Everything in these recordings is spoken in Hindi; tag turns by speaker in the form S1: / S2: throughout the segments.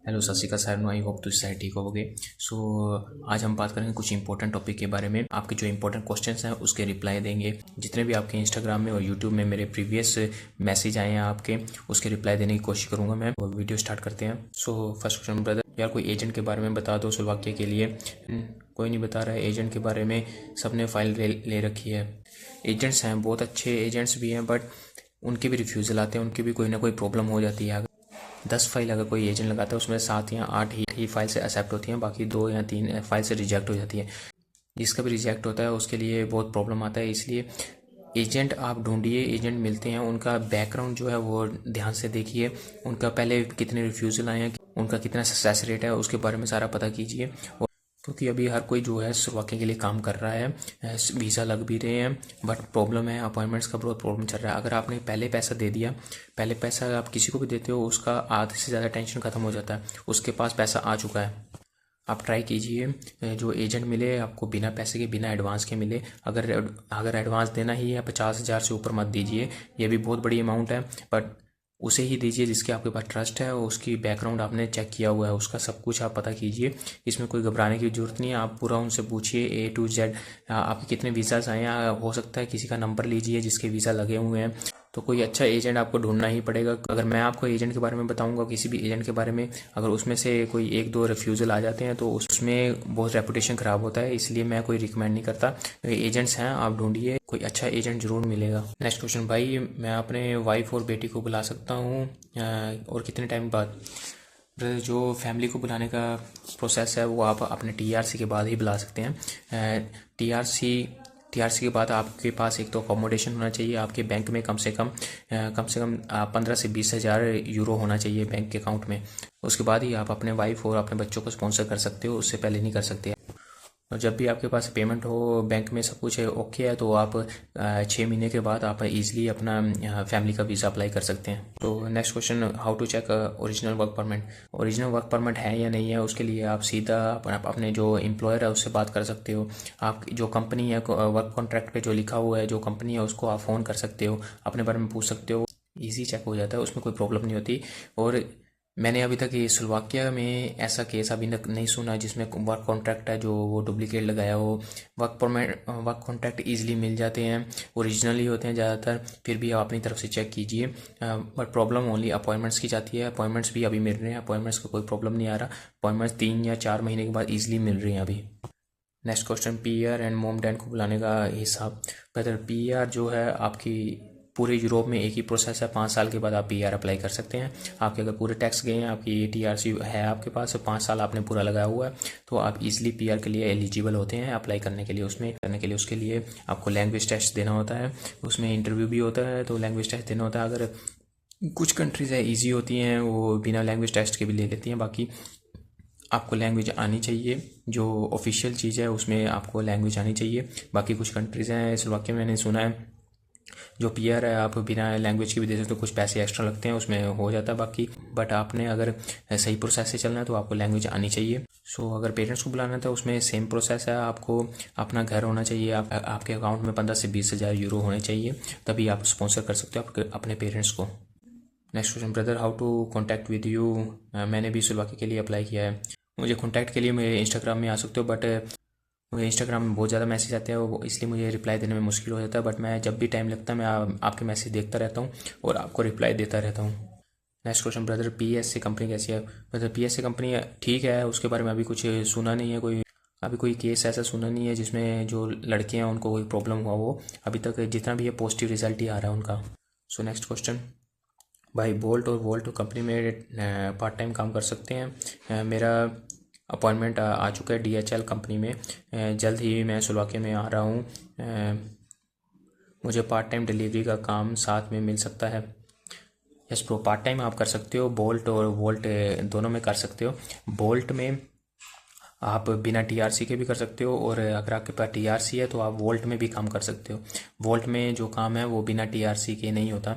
S1: हेलो सत श्री अकाल साहब, आई होप तो सारे ठीक होगे। सो आज हम बात करेंगे कुछ इंपॉर्टेंट टॉपिक के बारे में। आपके जो इंपॉर्टेंट क्वेश्चंस हैं उसके रिप्लाई देंगे। जितने भी आपके इंस्टाग्राम में और यूट्यूब में मेरे प्रीवियस मैसेज आए हैं आपके, उसके रिप्लाई देने की कोशिश करूंगा मैं। और वीडियो स्टार्ट करते हैं। सो फर्स्ट क्वेश्चन, ब्रदर यार कोई एजेंट के बारे में बता दो स्लोवाकिया के लिए। कोई नहीं बता रहा है एजेंट के बारे में। सबने फाइल ले रखी है। एजेंट्स हैं, बहुत अच्छे एजेंट्स भी हैं, बट उनके भी रिफ्यूज़ल आते हैं, उनकी भी कोई ना कोई प्रॉब्लम हो जाती है। 10 फाइल अगर कोई एजेंट लगाता है उसमें 7 या 8 ही फाइल से एक्सेप्ट होती हैं, बाकी 2 या 3 फाइल से रिजेक्ट हो जाती है। जिसका भी रिजेक्ट होता है उसके लिए बहुत प्रॉब्लम आता है। इसलिए एजेंट आप ढूंढिए, एजेंट मिलते हैं, उनका बैकग्राउंड जो है वो ध्यान से देखिए। उनका पहले कितने रिफ्यूज़ल आए हैं, उनका कितना सक्सेस रेट है, उसके बारे में सारा पता कीजिए। क्योंकि अभी हर कोई जो है स्लोवाकिया के लिए काम कर रहा है, वीज़ा लग भी रहे हैं, बट प्रॉब्लम है अपॉइंटमेंट्स का बहुत प्रॉब्लम चल रहा है। अगर आपने पहले पैसा दे दिया, पहले पैसा आप किसी को भी देते हो, उसका आधे से ज़्यादा टेंशन ख़त्म हो जाता है। उसके पास पैसा आ चुका है। आप ट्राई कीजिए जो एजेंट मिले आपको बिना पैसे के, बिना एडवांस के मिले। अगर एडवांस देना ही है 50,000 से ऊपर मत दीजिए, ये भी बहुत बड़ी अमाउंट है। बट उसे ही दीजिए जिसके आपके पास ट्रस्ट है और उसकी बैकग्राउंड आपने चेक किया हुआ है, उसका सब कुछ आप पता कीजिए। इसमें कोई घबराने की जरूरत नहीं है। आप पूरा उनसे पूछिए A to Z आपके कितने वीज़ाज आए हैं। हो सकता है किसी का नंबर लीजिए जिसके वीज़ा लगे हुए हैं। तो कोई अच्छा एजेंट आपको ढूंढना ही पड़ेगा। अगर मैं आपको एजेंट के बारे में बताऊंगा, किसी भी एजेंट के बारे में, अगर उसमें से कोई 1-2 रिफ्यूज़ल आ जाते हैं तो उसमें बहुत रेपुटेशन ख़राब होता है। इसलिए मैं कोई रिकमेंड नहीं करता। एजेंट्स हैं, आप ढूंढिए, कोई अच्छा एजेंट जरूर मिलेगा। नेक्स्ट क्वेश्चन, भाई मैं अपने वाइफ और बेटी को बुला सकता हूँ और कितने टाइम बाद? जो फैमिली को बुलाने का प्रोसेस है वो आप अपने TRC के बाद ही बुला सकते हैं। टीआरसी के बाद आपके पास एक तो अकोमोडेशन होना चाहिए, आपके बैंक में कम से कम 15 से 20,000 यूरो होना चाहिए बैंक के अकाउंट में। उसके बाद ही आप अपने वाइफ और अपने बच्चों को स्पॉन्सर कर सकते हो, उससे पहले नहीं कर सकते। और जब भी आपके पास पेमेंट हो, बैंक में सब कुछ है ओके है, तो आप 6 महीने के बाद आप इजीली अपना फैमिली का वीज़ा अप्लाई कर सकते हैं। तो next question, how to check original work permit. Original work permit है या नहीं है, उसके लिए आप सीधा अपने जो एम्प्लॉयर है उससे बात कर सकते हो। आप जो कंपनी है, वर्क कॉन्ट्रैक्ट पे जो लिखा हुआ है जो कंपनी है, उसको आप फ़ोन कर सकते हो, अपने बारे में पूछ सकते हो। ईजी चेक हो जाता है, उसमें कोई प्रॉब्लम नहीं होती। और मैंने अभी तक ये स्लोवाकिया में ऐसा केस अभी तक नहीं सुना जिसमें वर्क कॉन्ट्रैक्ट है जो वो डुप्लीकेट लगाया हो। वर्क कॉन्ट्रैक्ट इजीली मिल जाते हैं, ओरिजिनल ही होते हैं ज़्यादातर। फिर भी आप अपनी तरफ से चेक कीजिए। बट प्रॉब्लम ओनली अपॉइंटमेंट्स की जाती है। अपॉइंटमेंट्स भी अभी मिल रहे हैं, अपॉइंटमेंट्स का कोई प्रॉब्लम नहीं आ रहा। अपॉइंटमेंट्स 3 या 4 महीने के बाद ईजिली मिल रही हैं अभी। Next question, PR and mom dad को बुलाने का हिसाब। बेहतर PR जो है आपकी पूरे यूरोप में एक ही प्रोसेस है। 5 साल के बाद आप PR अप्लाई कर सकते हैं। आपके अगर पूरे टैक्स गए हैं, आपकी TRC है आपके पास, 5 साल आपने पूरा लगाया हुआ है, तो आप इजीली PR के लिए एलिजिबल होते हैं अप्लाई करने के लिए। उसमें करने के लिए उसके लिए आपको लैंग्वेज टेस्ट देना होता है, उसमें इंटरव्यू भी होता है, तो लैंग्वेज टेस्ट देना होता है। अगर कुछ कंट्रीज़ है ईजी होती हैं, वो बिना लैंग्वेज टेस्ट के भी ले लेती हैं। बाकी आपको लैंग्वेज आनी चाहिए, जो ऑफिशियल चीज़ है उसमें आपको लैंग्वेज आनी चाहिए। बाकी कुछ कंट्रीज़ हैं स्लोवाकिया में मैंने सुना है जो PR है आप बिना लैंग्वेज के भी दे सकते हो, कुछ पैसे एक्स्ट्रा लगते हैं, उसमें हो जाता है। बाकी बट आपने अगर सही प्रोसेस से चलना है तो आपको लैंग्वेज आनी चाहिए। सो अगर पेरेंट्स को बुलाना है तो उसमें सेम प्रोसेस है। आपको अपना घर होना चाहिए, आपके अकाउंट में 15 से 20,000 यूरो होने चाहिए, तभी आप स्पॉन्सर कर सकते हो अपने पेरेंट्स को। Next question, brother how to contact with you. मैंने भी स्लोवाकिया के लिए अप्लाई किया है। मुझे कॉन्टैक्ट के लिए मेरे इंस्टाग्राम में आ सकते हो, बट मुझे इंस्टाग्राम में बहुत ज़्यादा मैसेज आते हैं, वो इसलिए मुझे रिप्लाई देने में मुश्किल हो जाता है। बट मैं जब भी टाइम लगता है मैं आपके मैसेज देखता रहता हूँ और आपको रिप्लाई देता रहता हूँ। Next question, brother PSC company कैसी है। ब्रदर PSC कंपनी ठीक है, उसके बारे में अभी कुछ सुना नहीं है। अभी कोई केस ऐसा सुना नहीं है जिसमें जो लड़के हैं उनको कोई प्रॉब्लम हुआ हो अभी तक। जितना भी है पॉजिटिव रिजल्ट ही आ रहा है उनका। सो नेक्स्ट क्वेश्चन, भाई बोल्ट और वोल्ट कंपनी में पार्ट टाइम काम कर सकते हैं। मेरा अपॉइंटमेंट आ चुका है DHL कंपनी में। जल्द ही मैं स्लोवाकिया में आ रहा हूँ। मुझे पार्ट टाइम डिलीवरी का काम साथ में मिल सकता है। यस प्रो, पार्ट टाइम आप कर सकते हो, बोल्ट और वोल्ट दोनों में कर सकते हो। बोल्ट में आप बिना TRC के भी कर सकते हो, और अगर आपके पास TRC है तो आप वोल्ट में भी काम कर सकते हो। वोल्ट में जो काम है वो बिना TRC के नहीं होता।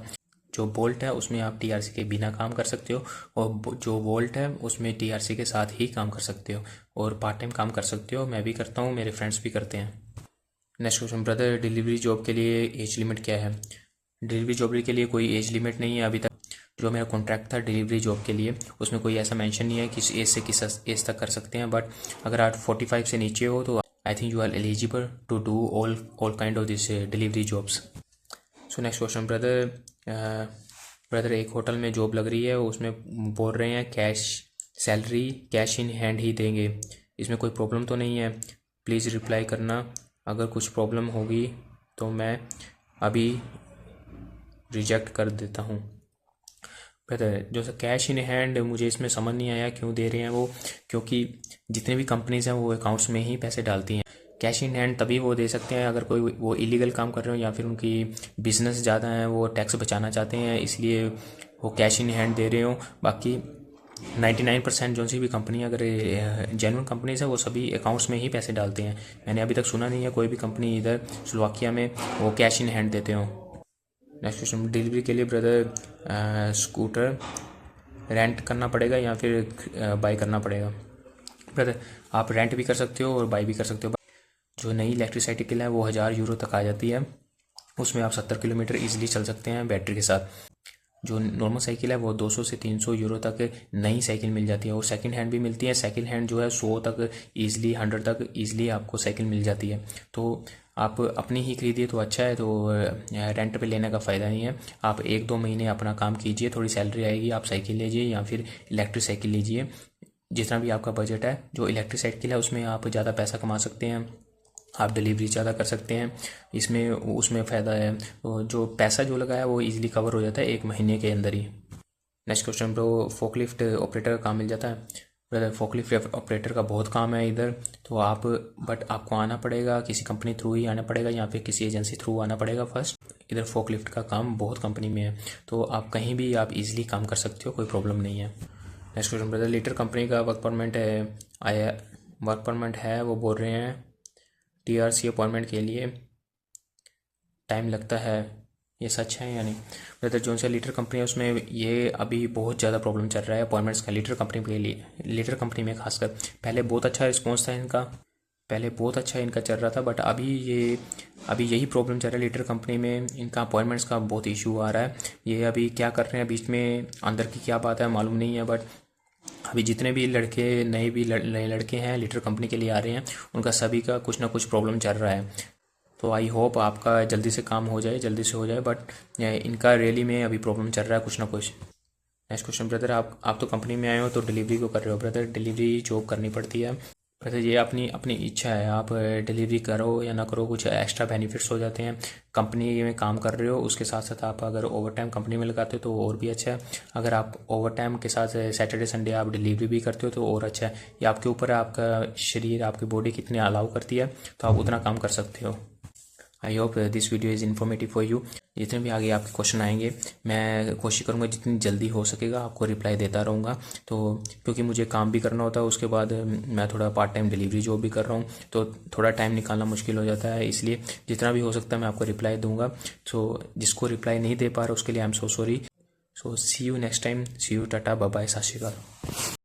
S1: जो बोल्ट है उसमें आप TRC के बिना काम कर सकते हो, और जो वोल्ट है उसमें TRC के साथ ही काम कर सकते हो और पार्ट टाइम काम कर सकते हो। मैं भी करता हूँ, मेरे फ्रेंड्स भी करते हैं। Next question, brother delivery job के लिए एज लिमिट क्या है। डिलीवरी जॉब के लिए कोई एज लिमिट नहीं है अभी तक। जो मेरा कॉन्ट्रैक्ट था डिलीवरी जॉब के लिए, उसमें कोई ऐसा मेंशन नहीं है कि एज से किस एज तक कर सकते हैं, बट अगर आप 45 से नीचे हो तो I think you are eligible to do all kind of this delivery jobs. So next question, brother एक होटल में जॉब लग रही है, उसमें बोल रहे हैं cash salary cash in hand ही देंगे, इसमें कोई प्रॉब्लम तो नहीं है? प्लीज़ रिप्लाई करना, अगर कुछ प्रॉब्लम होगी तो मैं अभी रिजेक्ट कर देता हूँ। ब्रदर जो सा कैश इन हैंड, मुझे इसमें समझ नहीं आया क्यों दे रहे हैं वो, क्योंकि जितने भी कंपनीज हैं वो अकाउंट्स में ही पैसे डालती हैं। कैश इन हैंड तभी वो दे सकते हैं अगर कोई वो इलीगल काम कर रहे हो या फिर उनकी बिजनेस ज़्यादा है, वो टैक्स बचाना चाहते हैं, इसलिए वो कैश इन हैंड दे रहे हो। बाकी 99% जो सी भी कंपनी अगर जेन्युइन कंपनीज है वो सभी अकाउंट्स में ही पैसे डालते हैं। मैंने अभी तक सुना नहीं है कोई भी कंपनी इधर स्लोवाकिया में वो कैश इन हैंड देते हो। नेक्स्ट क्वेश्चन, डिलीवरी के लिए ब्रदर स्कूटर रेंट करना पड़ेगा या फिर बाई करना पड़ेगा? ब्रदर आप रेंट भी कर सकते हो और बाई भी कर सकते हो। जो नई इलेक्ट्रिक साइकिल है वो 1000 यूरो तक आ जाती है, उसमें आप 70 किलोमीटर ईजिली चल सकते हैं बैटरी के साथ। जो नॉर्मल साइकिल है वो 200 से 300 यूरो तक नई साइकिल मिल जाती है, और सेकंड हैंड भी मिलती है। सेकंड हैंड जो है 100 तक ईजिली 100 तक ईजिली आपको साइकिल मिल जाती है। तो आप अपनी ही खरीदिए तो अच्छा है, तो रेंट पे लेने का फ़ायदा नहीं है। आप 1-2 महीने अपना काम कीजिए, थोड़ी सैलरी आएगी, आप साइकिल लीजिए या फिर इलेक्ट्रिक साइकिल लीजिए, जितना भी आपका बजट है। जो इलेक्ट्रिक साइकिल है उसमें आप ज़्यादा पैसा कमा सकते हैं, आप डिलीवरी ज़्यादा कर सकते हैं, इसमें उसमें फ़ायदा है। तो जो पैसा जो लगा है वो इजीली कवर हो जाता है 1 महीने के अंदर ही। Next question, bro forklift operator का काम मिल जाता है? ब्रदर फोकलिफ्ट ऑपरेटर का बहुत काम है इधर, तो आपको आना पड़ेगा, किसी कंपनी थ्रू ही आना पड़ेगा या फिर किसी एजेंसी थ्रू आना पड़ेगा फर्स्ट। इधर फोकलिफ्ट का काम बहुत कंपनी में है, तो आप कहीं भी आप इजीली काम कर सकते हो, कोई प्रॉब्लम नहीं है। Next question, brother litre company का वर्क परमिट है, वो बोल रहे हैं TRC अपॉइंटमेंट के लिए टाइम लगता है, ये सच है या नहीं? ब्रदर जो सा लीटर कंपनी है उसमें ये अभी बहुत ज़्यादा प्रॉब्लम चल रहा है अपॉइंटमेंट्स का, लीटर कंपनी के लिए, लीटर कंपनी में खासकर। पहले बहुत अच्छा रिस्पॉन्स था इनका, पहले बहुत अच्छा इनका चल रहा था, बट अभी यही प्रॉब्लम चल रहा है लीटर कंपनी में, इनका अपॉइंटमेंट्स का बहुत इशू आ रहा है। ये अभी क्या कर रहे हैं बीच में, अंदर की क्या बात है मालूम नहीं है, बट अभी जितने भी लड़के नए लड़के हैं लीटर कंपनी के लिए आ रहे हैं, उनका सभी का कुछ ना कुछ प्रॉब्लम चल रहा है। तो आई होप आपका जल्दी से काम हो जाए, जल्दी से हो जाए, बट इनका रैली में अभी प्रॉब्लम चल रहा है कुछ ना कुछ। नेक्स्ट क्वेश्चन, ब्रदर आप तो कंपनी में आए हो तो डिलीवरी को कर रहे हो? ब्रदर डिलीवरी जॉब करनी पड़ती है। ब्रदर ये अपनी इच्छा है, आप डिलीवरी करो या ना करो, कुछ एक्स्ट्रा बेनिफिट्स हो जाते हैं। कंपनी में काम कर रहे हो उसके साथ साथ आप अगर ओवर टाइम कंपनी में लगाते हो तो और भी अच्छा है। अगर आप ओवर टाइम के साथ सैटरडे संडे आप डिलीवरी भी करते हो तो और अच्छा है। ये आपके ऊपर है, आपका शरीर आपकी बॉडी कितनी अलाउ करती है, तो आप उतना काम कर सकते हो। I hope this video is informative for you. जितने भी आगे आपके क्वेश्चन आएंगे मैं कोशिश करूँगा जितनी जल्दी हो सकेगा आपको रिप्लाई देता रहूँगा। तो क्योंकि मुझे काम भी करना होता है, उसके बाद मैं थोड़ा पार्ट टाइम डिलीवरी जॉब भी कर रहा हूँ, तो थोड़ा टाइम निकालना मुश्किल हो जाता है, इसलिए जितना भी हो सकता है मैं आपको रिप्लाई दूँगा। सो जिसको रिप्लाई नहीं दे पा रहा उसके लिए I am so sorry. So see you next time, see you, tata, bye bye, Sat Sri अकाल।